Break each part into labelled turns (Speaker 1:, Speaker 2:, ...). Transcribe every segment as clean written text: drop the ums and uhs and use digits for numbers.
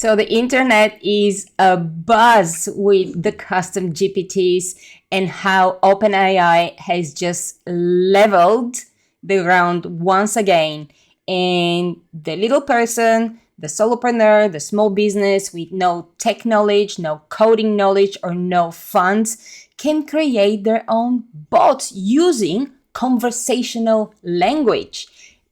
Speaker 1: So the internet is abuzz with the custom GPTs and how OpenAI has just leveled the ground once again. And the little person, the solopreneur, the small business with no tech knowledge, no coding knowledge, or no funds can create their own bots using conversational language.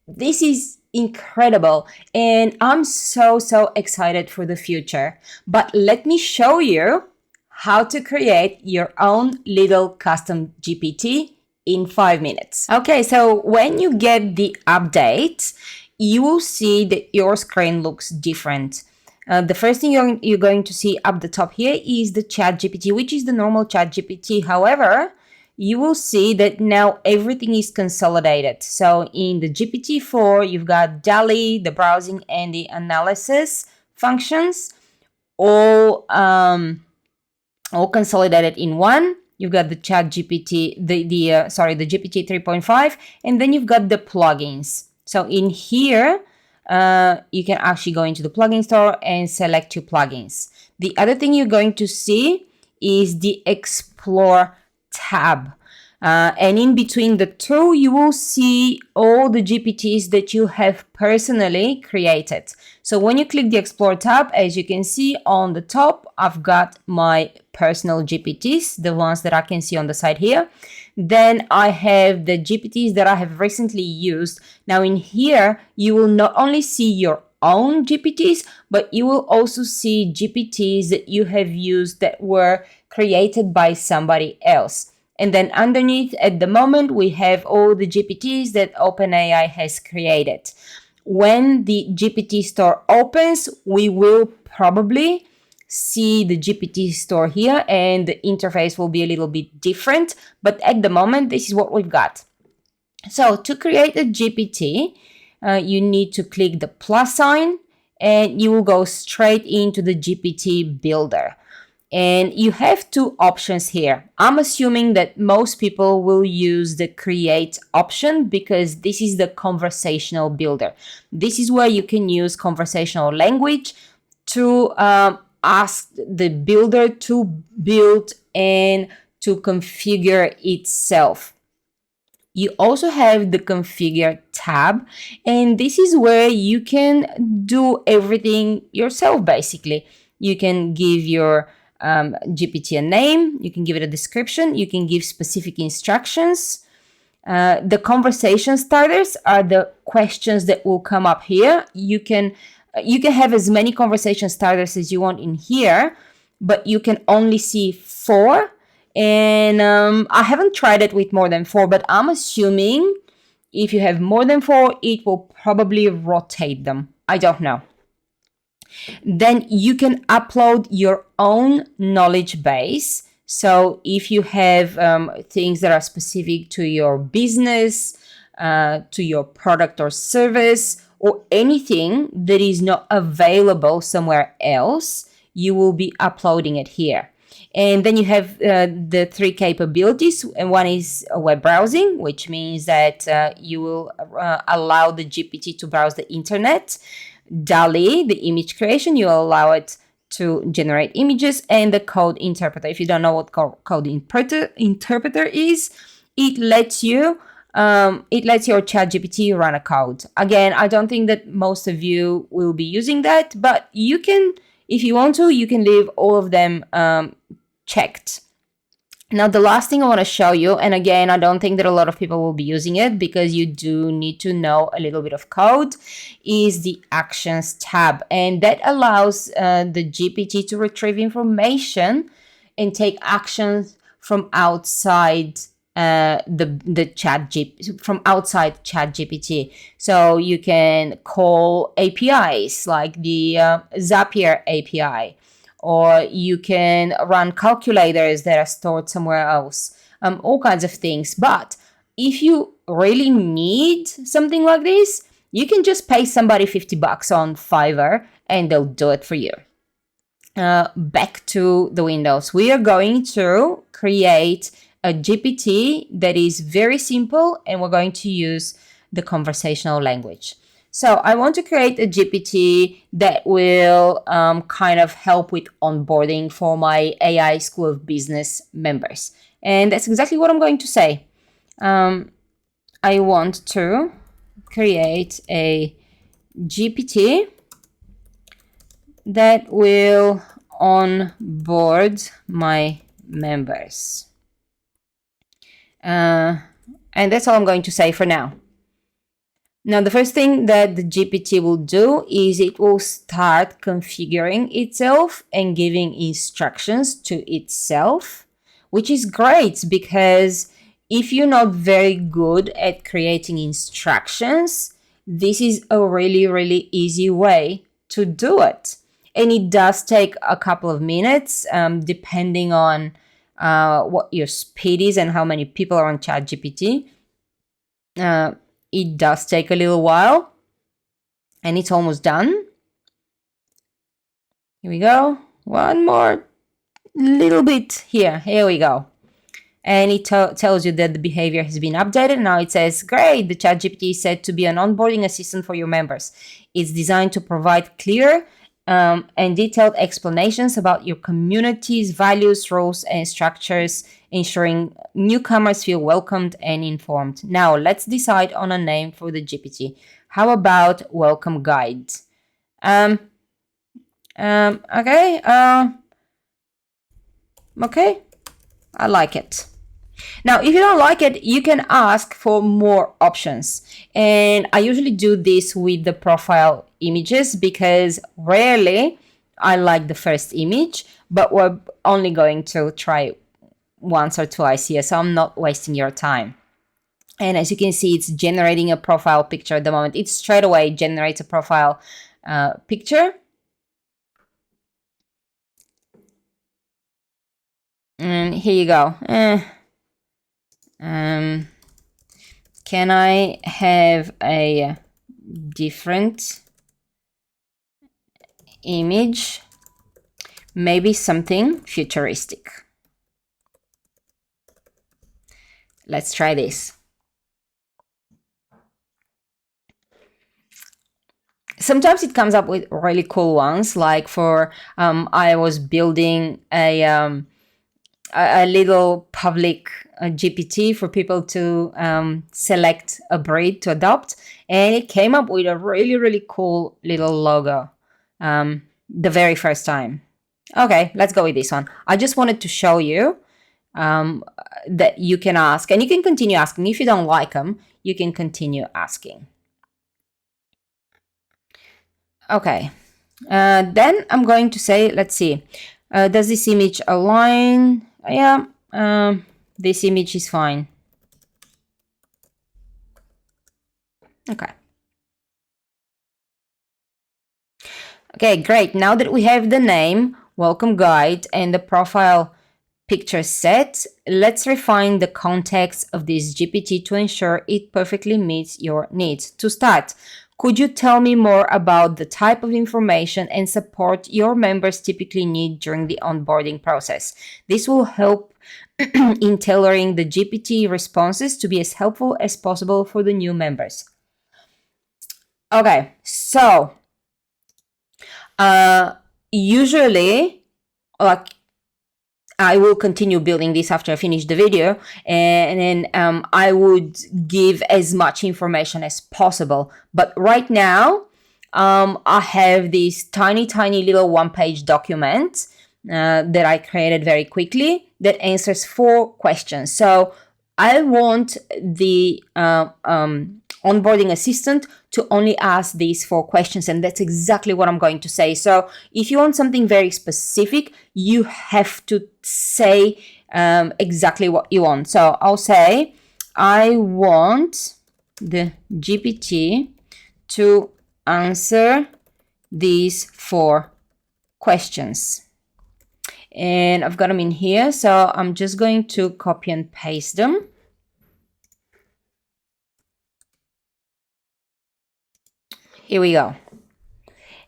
Speaker 1: This is incredible, and I'm so excited for the future. But let me show you how to create your own little custom GPT in 5 minutes. Okay, so when you get the update, you will see that your screen looks different. The first thing you're going to see up the top here is the chat GPT, which is the normal chat GPT. However, you will see that now everything is consolidated. So in the GPT-4, you've got DALL-E, the browsing and the analysis functions, all consolidated in one. You've got the chat GPT, the GPT 3.5, and then you've got the plugins. So in here, you can actually go into the plugin store and select your plugins. The other thing you're going to see is the Explore tab. And in between the two, you will see all the GPTs that you have personally created. So when you click the Explore tab, as you can see on the top, I've got my personal GPTs, the ones that I can see on the side here. Then I have the GPTs that I have recently used. Now in here, you will not only see your own GPTs, but you will also see GPTs that you have used that were created by somebody else. And then underneath, at the moment, we have all the GPTs that OpenAI has created. When the GPT store opens, we will probably see the GPT store here, and the interface will be a little bit different. But at the moment, this is what we've got. So to create a GPT, you need to click the plus sign, and you will go straight into the GPT builder. And you have two options here. I'm assuming that most people will use the create option because this is the conversational builder. This is where you can use conversational language to ask the builder to build and to configure itself. You also have the configure tab, and this is where you can do everything yourself basically. You can give your GPT a name, you can give it a description, you can give specific instructions. The conversation starters are the questions that will come up here. You can have as many conversation starters as you want in here, but you can only see 4. And I haven't tried it with more than 4, but I'm assuming if you have more than 4, it will probably rotate them. I don't know. Then you can upload your own knowledge base. So if you have things that are specific to your business, to your product or service, or anything that is not available somewhere else, you will be uploading it here. And then you have the 3 capabilities, and one is web browsing, which means that you will allow the GPT to browse the internet. DALL-E, the image creation, you allow it to generate images, and the code interpreter. If you don't know what code interpreter is, it lets your ChatGPT run a code. Again, I don't think that most of you will be using that, but you can, if you want to, you can leave all of them checked. Now, the last thing I want to show you, and again, I don't think that a lot of people will be using it because you do need to know a little bit of code, is the Actions tab. And that allows the GPT to retrieve information and take actions from outside from outside ChatGPT. So you can call APIs like the Zapier API, or you can run calculators that are stored somewhere else, all kinds of things. But if you really need something like this, you can just pay somebody $50 on Fiverr and they'll do it for you. Back to the Windows. We are going to create a GPT that is very simple, and we're going to use the conversational language. So I want to create a GPT that will kind of help with onboarding for my AI School of Business members. And that's exactly what I'm going to say. I want to create a GPT that will onboard my members. And that's all I'm going to say for now. Now, the first thing that the GPT will do is it will start configuring itself and giving instructions to itself, which is great because if you're not very good at creating instructions, this is a really, really easy way to do it. And it does take a couple of minutes, depending on what your speed is and how many people are on ChatGPT. It does take a little while, and it's almost done. Here we go. One more little bit here. Here we go. And it tells you that the behavior has been updated. Now it says, great, the ChatGPT is set to be an onboarding assistant for your members. It's designed to provide clear and detailed explanations about your community's values, roles, and structures, ensuring newcomers feel welcomed and informed. Now let's decide on a name for the GPT. How about Welcome Guide? Okay. Okay. I like it. Now, if you don't like it, you can ask for more options. And I usually do this with the profile images because rarely I like the first image, but we're only going to try once or twice here, so I'm not wasting your time. And as you can see, it's generating a profile picture at the moment. It straight away generates a profile picture. And here you go. Can I have a different image? Maybe something futuristic. Let's try this. Sometimes it comes up with really cool ones, like for I was building a little public GPT for people to select a breed to adopt, and it came up with a really, really cool little logo the very first time. Okay, let's go with this one. I just wanted to show you that you can ask, and you can continue asking. If you don't like them, you can continue asking. Okay, then I'm going to say, let's see, does this image align? Yeah, this image is fine. Okay. Okay, great. Now that we have the name, welcome guide, and the profile picture set, let's refine the context of this GPT to ensure it perfectly meets your needs. To start, could you tell me more about the type of information and support your members typically need during the onboarding process? This will help in tailoring the GPT responses to be as helpful as possible for the new members. Okay, so usually, like, I will continue building this after I finish the video, and then I would give as much information as possible. But right now, I have this tiny little one-page document that I created very quickly that answers 4 questions. So I want the onboarding assistant to only ask these 4 questions, and that's exactly what I'm going to say. So if you want something very specific, you have to say exactly what you want. So I'll say, I want the GPT to answer these 4 questions. And I've got them in here, so I'm just going to copy and paste them. Here we go.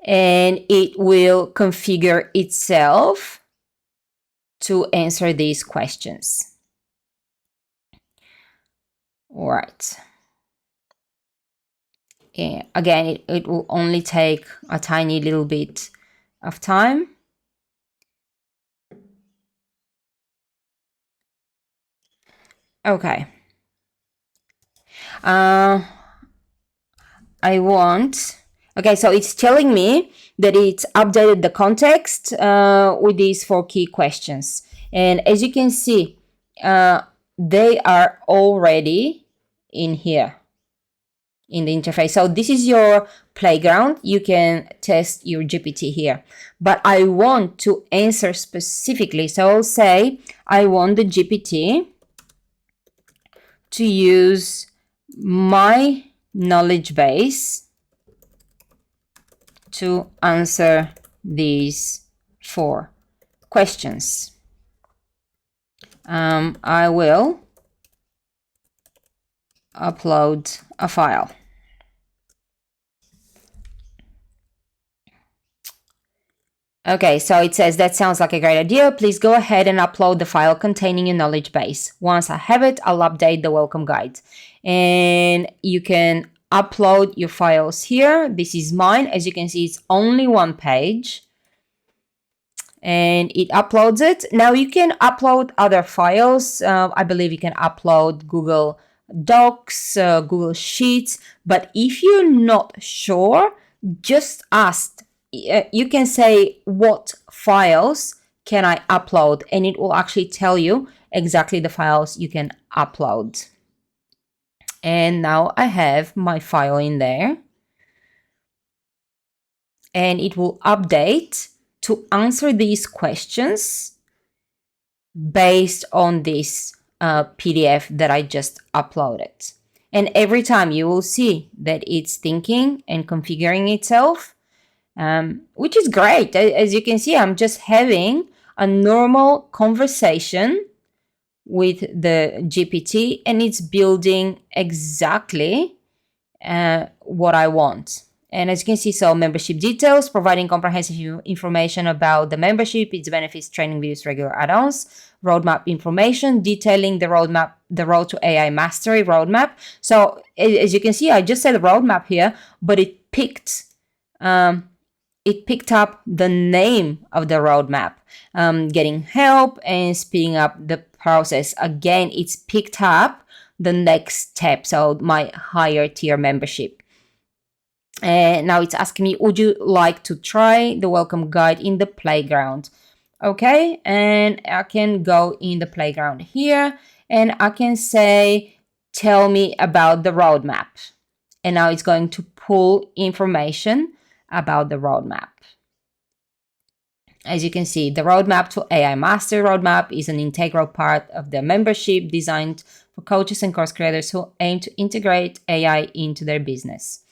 Speaker 1: And it will configure itself to answer these questions. All right. Again, it will only take a tiny little bit of time. Okay. Okay, so it's telling me that it's updated the context with these 4 key questions. And as you can see, they are already in here in the interface. So this is your playground. You can test your GPT here. But I want to answer specifically. So I'll say I want the GPT to use my knowledge base to answer these 4 questions. I will upload a file. Okay, so it says that sounds like a great idea. Please go ahead and upload the file containing your knowledge base. Once I have it, I'll update the welcome guide. And you can upload your files here. This is mine. As you can see, it's only 1 page. And it uploads it. Now you can upload other files. I believe you can upload Google Docs, Google Sheets. But if you're not sure, just ask. You can say, what files can I upload? And it will actually tell you exactly the files you can upload. And now I have my file in there. And it will update to answer these questions based on this PDF that I just uploaded. And every time you will see that it's thinking and configuring itself, which is great. As you can see, I'm just having a normal conversation with the GPT, and it's building exactly what I want. And as you can see, so membership details, providing comprehensive information about the membership, its benefits, training videos, regular add-ons, roadmap information, detailing the roadmap, the road to AI mastery roadmap. So as you can see, I just said roadmap here, but it picked up the name of the roadmap, getting help and speeding up the process. Again, it's picked up the next step, so my higher tier membership. And now it's asking me, would you like to try the welcome guide in the playground? Okay, and I can go in the playground here, and I can say, tell me about the roadmap. And now it's going to pull information about the roadmap. As you can see, the roadmap to AI Master Roadmap is an integral part of the membership designed for coaches and course creators who aim to integrate AI into their business.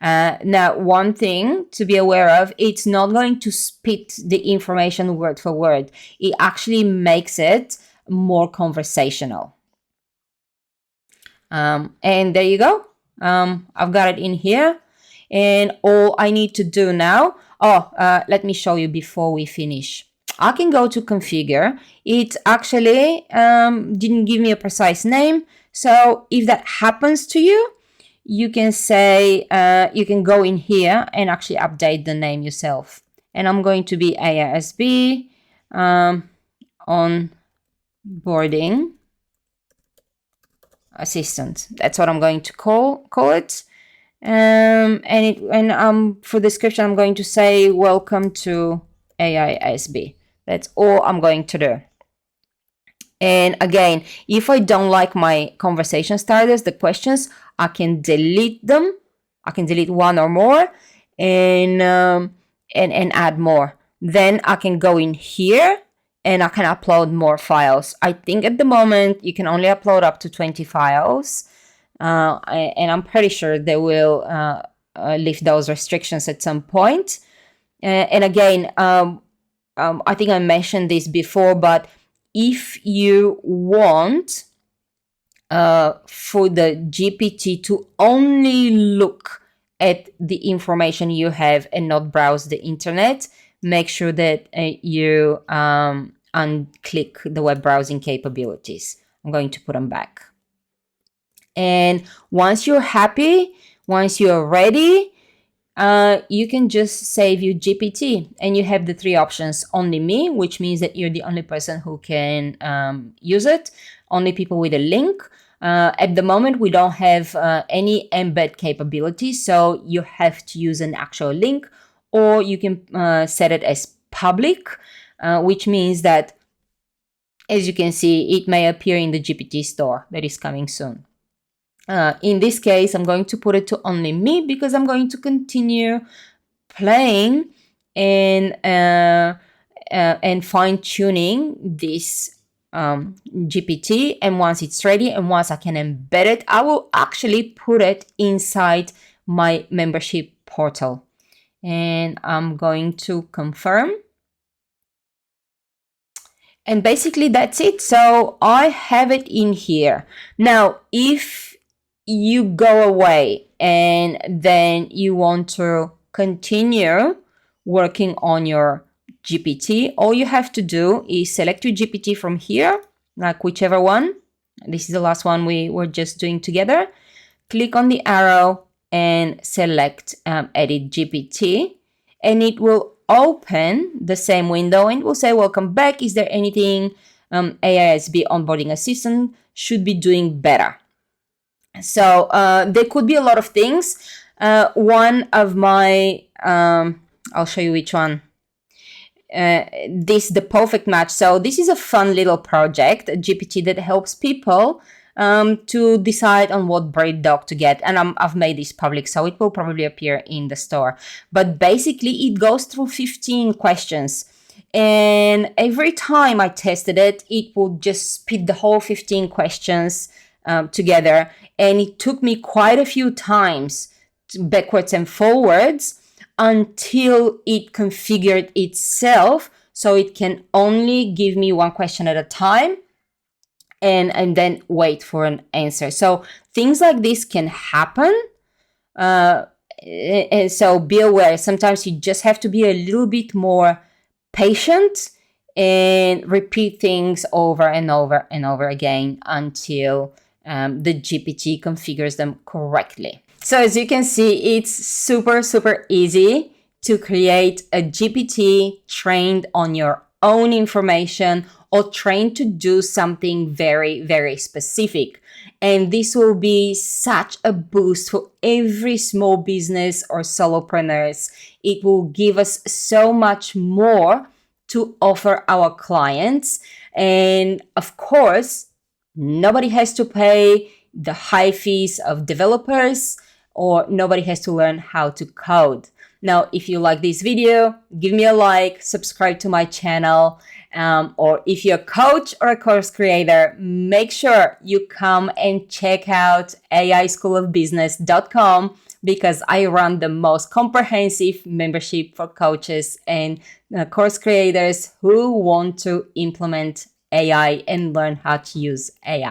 Speaker 1: Now, one thing to be aware of, it's not going to spit the information word for word. It actually makes it more conversational. And there you go. I've got it in here. And all I need to do now, let me show you before we finish. I can go to configure. It actually didn't give me a precise name. So if that happens to you, you can say, you can go in here and actually update the name yourself. And I'm going to be AISB onboarding assistant. That's what I'm going to call it. And for description, I'm going to say welcome to AISB. That's all I'm going to do. And again, if I don't like my conversation starters, the questions, I can delete them. I can delete one or more and add more. Then I can go in here and I can upload more files. I think at the moment you can only upload up to 20 files. And I'm pretty sure they will lift those restrictions at some point. And again, I think I mentioned this before, but if you want for the GPT to only look at the information you have and not browse the internet, make sure that you unclick the web browsing capabilities. I'm going to put them back. And once you're happy Once you're ready, you can just save your GPT, and you have the three options: only me, which means that you're the only person who can use it, only people with a link. At the moment, we don't have any embed capability, so you have to use an actual link, or you can set it as public, which means that, as you can see, it may appear in the GPT store that is coming soon. In this case, I'm going to put it to only me because I'm going to continue playing and fine-tuning this GPT. And once it's ready and once I can embed it, I will actually put it inside my membership portal. And I'm going to confirm. And basically that's it. So I have it in here. Now, if you go away and then you want to continue working on your GPT, all you have to do is select your GPT from here, like whichever one. This is the last one we were just doing together. Click on the arrow and select Edit GPT, and it will open the same window and will say, welcome back. Is there anything AISB onboarding assistant should be doing better? So there could be a lot of things. One of my, I'll show you which one. This, the perfect match. So this is a fun little project, a GPT that helps people to decide on what breed dog to get. And I've made this public, so it will probably appear in the store. But basically, it goes through 15 questions. And every time I tested it, it would just spit the whole 15 questions together. And it took me quite a few times backwards and forwards until it configured itself so it can only give me one question at a time and then wait for an answer. So things like this can happen. And so be aware, sometimes you just have to be a little bit more patient and repeat things over and over and over again until the GPT configures them correctly. So as you can see, it's super, super easy to create a GPT trained on your own information or trained to do something very, very specific. And this will be such a boost for every small business or solopreneurs. It will give us so much more to offer our clients. And of course, nobody has to pay the high fees of developers, or nobody has to learn how to code. Now, if you like this video, give me a like, subscribe to my channel, or if you're a coach or a course creator, make sure you come and check out aischoolofbusiness.com, because I run the most comprehensive membership for coaches and course creators who want to implement AI and learn how to use AI.